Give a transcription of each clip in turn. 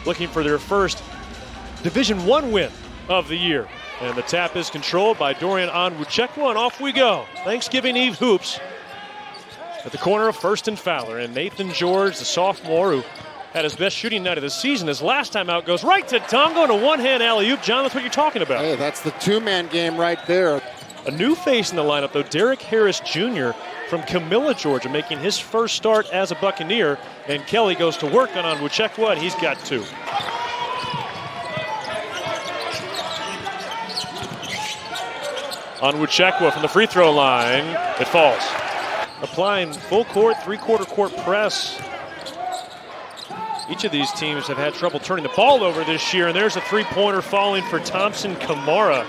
looking for their first Division I win of the year. And the tap is controlled by Dorian Onwuchekwa, and off we go. Thanksgiving Eve hoops at the corner of First and Fowler. And Naithan George, the sophomore who had his best shooting night of the season, his last time out goes right to Ndongo and a one-hand alley-oop. John, that's what you're talking about. Hey, that's the two-man game right there. A new face in the lineup, though, Derek Harris Jr. from Camilla, Georgia, making his first start as a Buccaneer. And Kelly goes to work on Onwuchekwa, and he's got two. Onwuchekwa from the free throw line. It falls. Applying full court, three-quarter court press. Each of these teams have had trouble turning the ball over this year, and there's a three-pointer falling for Thompson Kamara.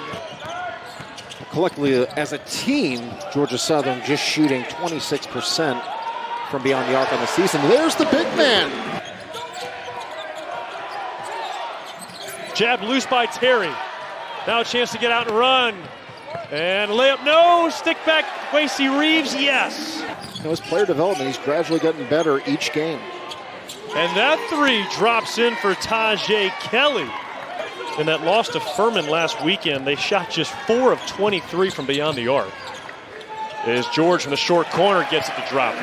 Collectively, as a team, Georgia Southern just shooting 26% from beyond the arc on the season. There's the big man. Jabbed loose by Terry. Now a chance to get out and run. And layup, no. Stick back, Quincy Reeves, yes. You know, his player development, he's gradually getting better each game. And that three drops in for Taje Kelly. In that loss to Furman last weekend, they shot just 4 of 23 from beyond the arc. As George from the short corner gets it to drop.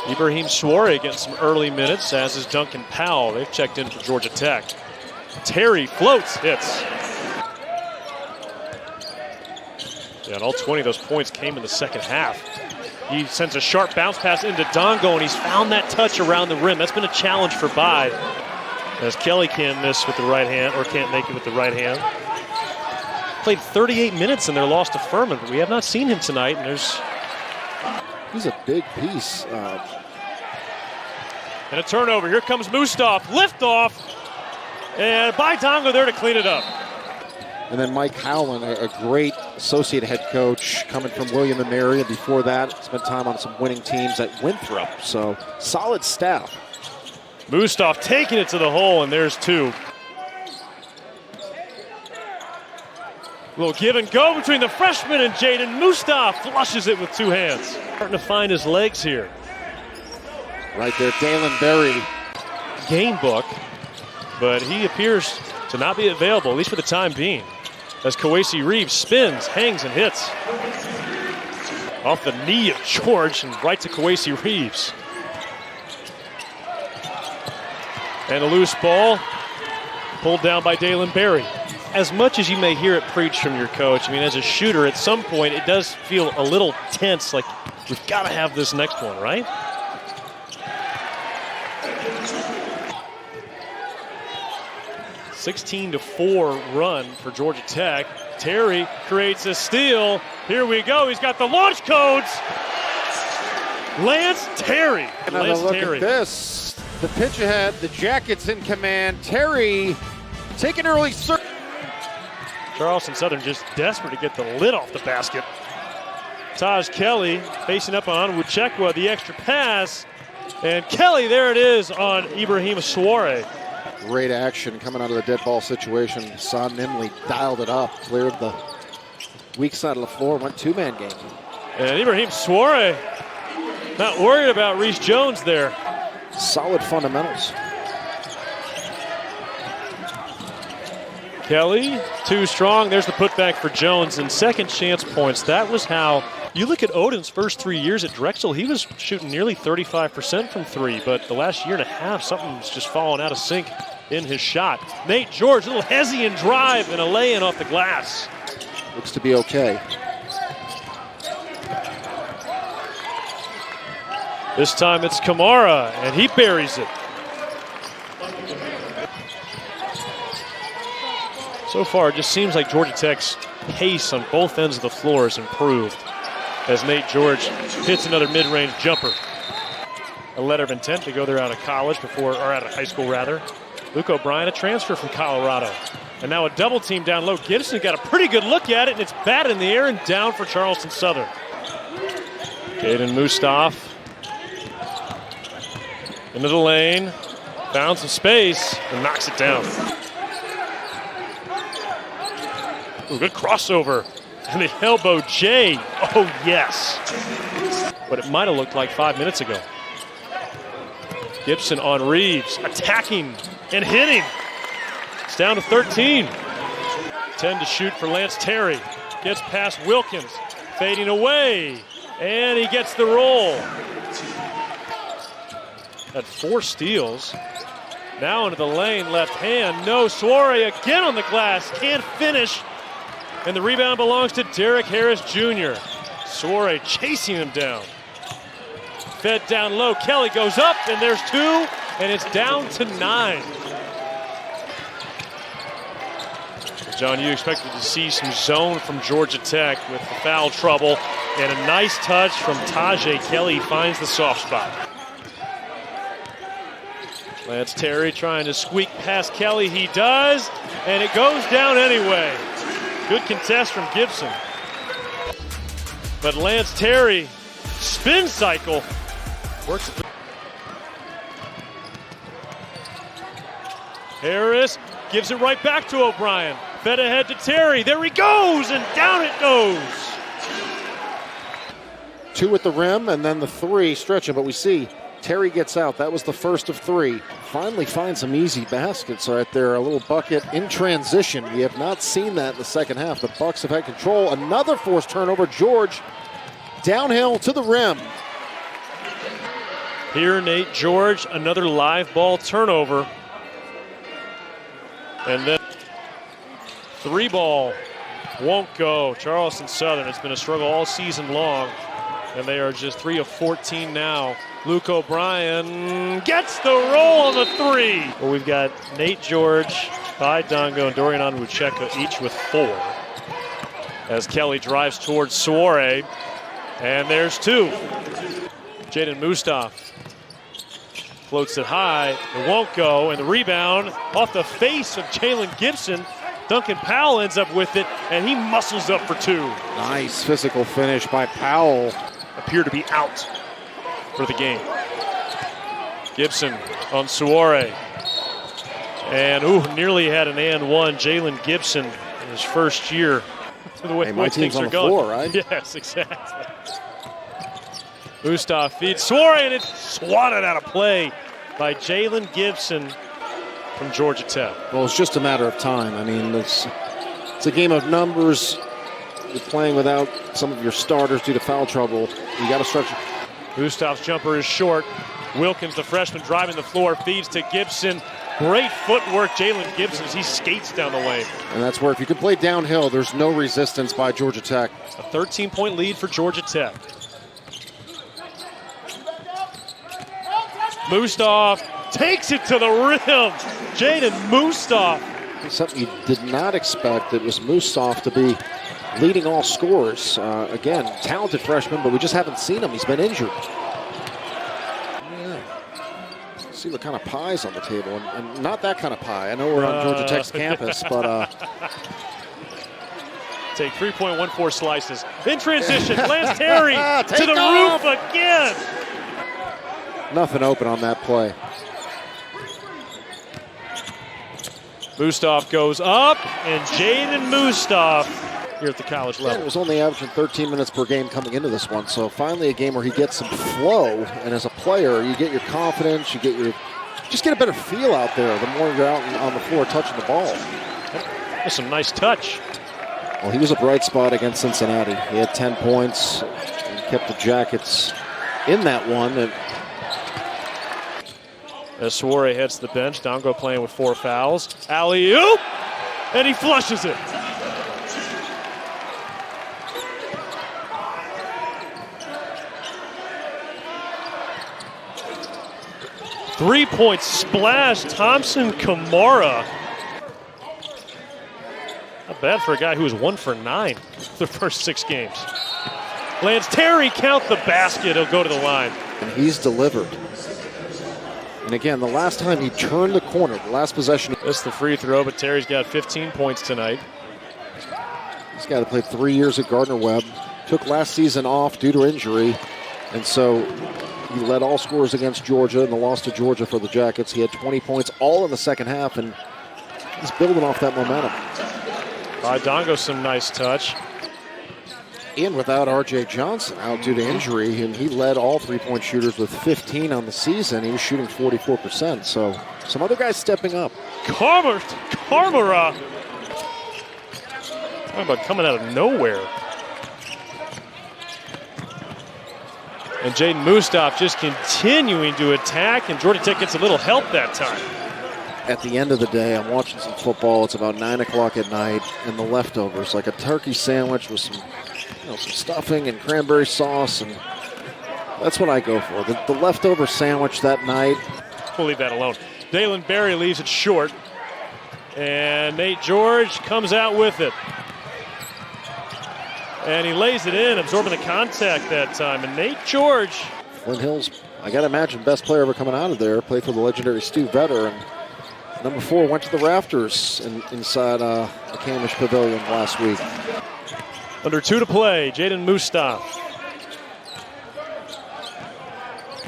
Ibrahim Suarez getting some early minutes, as is Duncan Powell. They've checked in for Georgia Tech. Terry floats, hits. Yeah, and all 20 of those points came in the second half. He sends a sharp bounce pass into Ndongo, and he's found that touch around the rim. That's been a challenge for Baye, as Kelly can't miss with the right hand, or can't make it with the right hand. Played 38 minutes in their loss to Furman, but we have not seen him tonight, and he's a big piece. And a turnover. Here comes Mustaf. Liftoff. And Baye Ndongo there to clean it up. And then Mike Howland, a great associate head coach coming from William & Mary. And before that, spent time on some winning teams at Winthrop. So solid staff. Mustaf taking it to the hole, and there's two. A little give and go between the freshman and Jaeden Mustaf. Flushes it with two hands. Starting to find his legs here. Right there, Dalen Berry. Game book, but he appears to not be available, at least for the time being, as Quincy Reeves spins, hangs, and hits. Off the knee of George and right to Quincy Reeves. And a loose ball pulled down by Dalen Berry. As much as you may hear it preached from your coach, I mean, as a shooter, at some point it does feel a little tense, like we've got to have this next one, right? A 16-4 run for Georgia Tech. Terry creates a steal. Here we go. He's got the launch codes. Lance Terry. Another look at this. The pitch ahead. The Jackets in command. Terry taking early serve. Charleston Southern just desperate to get the lid off the basket. Taje Kelly facing up on Onwuchekwa, the extra pass. And Kelly, there it is on Ibrahim Suarez. Great action coming out of the dead ball situation. Son Nimley dialed it up, cleared the weak side of the floor, went two-man game. And Ibrahim Suarez not worried about Reese Jones there. Solid fundamentals. Kelly, too strong. There's the putback for Jones, and second chance points. That was how you look at Odin's first 3 years at Drexel. He was shooting nearly 35% from three, but the last year and a half, something's just fallen out of sync in his shot. Nate George, a little Hessian drive and a lay-in off the glass. Looks to be okay. This time it's Kamara, and he buries it. So far, it just seems like Georgia Tech's pace on both ends of the floor has improved as Nate George hits another mid-range jumper. A letter of intent to go there out of college or out of high school rather. Luke O'Brien, a transfer from Colorado. And now a double team down low. Gibson got a pretty good look at it, and it's batted in the air and down for Charleston Southern. Jaeden Mustaf into the lane, found some space, and knocks it down. Ooh, good crossover. And the elbow J. Oh, yes. What it might have looked like 5 minutes ago. Gibson on Reeves, attacking and hitting. It's down to 13. 10 to shoot for Lance Terry. Gets past Wilkins, fading away, and he gets the roll. Had 4 steals. Now into the lane, left hand, no. Soare again on the glass, can't finish. And the rebound belongs to Derek Harris Jr. Soare chasing him down. Fed down low, Kelly goes up, and there's 2, and it's down to 9. John, you expected to see some zone from Georgia Tech with the foul trouble, and a nice touch from Taje Kelly finds the soft spot. Lance Terry trying to squeak past Kelly, he does, and it goes down anyway. Good contest from Gibson. But Lance Terry, spin cycle, works. Harris gives it right back to O'Brien. Fed ahead to Terry. There he goes, and down it goes. 2 at the rim, and then the 3 stretching, but we see Terry gets out. That was the first of 3. Finally finds some easy baskets right there. A little bucket in transition. We have not seen that in the second half. The Bucks have had control. Another forced turnover. George downhill to the rim. Here, Nate George, another live ball turnover. And then 3 ball won't go. Charleston Southern, it's been a struggle all season long, and they are just 3 of 14 now. Luke O'Brien gets the roll on the 3. Well, we've got Nate George, Baye Ndongo, and Dorian Onwuchekwa each with 4. As Kelly drives towards Soare, and there's 2. Jaeden Mustaf floats it high, it won't go, and the rebound off the face of Jalen Gibson. Duncan Powell ends up with it, and he muscles up for 2. Nice physical finish by Powell. Appear to be out for the game. Gibson on Soare. And nearly had an and one. Jalen Gibson in his first year. The way, my things team's on are the going. floor, right? Yes, exactly. Mustaf feeds Soare, and it's swatted out of play by Jalen Gibson from Georgia Tech. Well, it's just a matter of time. I mean, it's a game of numbers. You're playing without some of your starters due to foul trouble. You got to structure. Mustaf's jumper is short. Wilkins, the freshman, driving the floor, feeds to Gibson. Great footwork, Jalen Gibson, as he skates down the lane. And that's where if you can play downhill, there's no resistance by Georgia Tech. A 13-point lead for Georgia Tech. Mustaf takes it to the rim. Jaeden Mustaf. Something you did not expect. It was Mustaf to be leading all scorers. Again, talented freshman, but we just haven't seen him. He's been injured. Yeah. See what kind of pie's on the table, and not that kind of pie. I know we're on Georgia Tech's campus, but take 3.14 slices. In transition, Lance Terry to the roof again. Nothing open on that play. Mustaf goes up, and Jaeden Mustaf here at the college level. It was only averaging 13 minutes per game coming into this one, so finally a game where he gets some flow, and as a player, you get your confidence, just get a better feel out there the more you're out on the floor touching the ball. That's some nice touch. Well, he was a bright spot against Cincinnati. He had 10 points and kept the Jackets in that one. As Soare heads to the bench, Ndongo playing with 4 fouls. Alley-oop, and he flushes it. Three-point splash, Thompson Kamara. Not bad for a guy who was 1 for 9 the first 6 games. Lance Terry, count the basket. He'll go to the line. And he's delivered. And again, the last time he turned the corner, the last possession. That's the free throw, but Terry's got 15 points tonight. This guy played 3 years at Gardner-Webb. Took last season off due to injury. And so he led all scorers against Georgia in the loss to Georgia for the Jackets. He had 20 points all in the second half, and he's building off that momentum. Baye Ndongo, some nice touch. in without R.J. Johnson out due to injury, and he led all three-point shooters with 15 on the season. He was shooting 44%, so some other guys stepping up. Carmara. Talking about coming out of nowhere. And Jaeden Mustaf just continuing to attack, and Georgia Tech gets a little help that time. At the end of the day, I'm watching some football. It's about 9 o'clock at night, and the leftovers, like a turkey sandwich with some stuffing and cranberry sauce, and that's what I go for. The leftover sandwich that night. We'll leave that alone. Dalen Berry leaves it short, and Nate George comes out with it. And he lays it in, absorbing the contact that time. And Nate George. Flint Hills, I got to imagine, best player ever coming out of there. Played for the legendary Stu Vetter. And number 4 went to the rafters inside the Camish Pavilion last week. Under 2 to play, Jaeden Mustaf.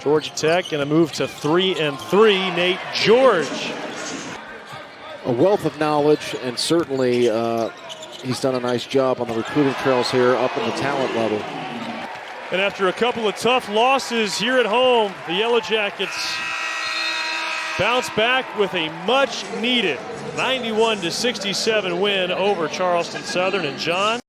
Georgia Tech going to move to 3-3. Nate George. A wealth of knowledge, and certainly he's done a nice job on the recruiting trails here up in the talent level. And after a couple of tough losses here at home, the Yellow Jackets bounce back with a much-needed 91-67 win over Charleston Southern. And John,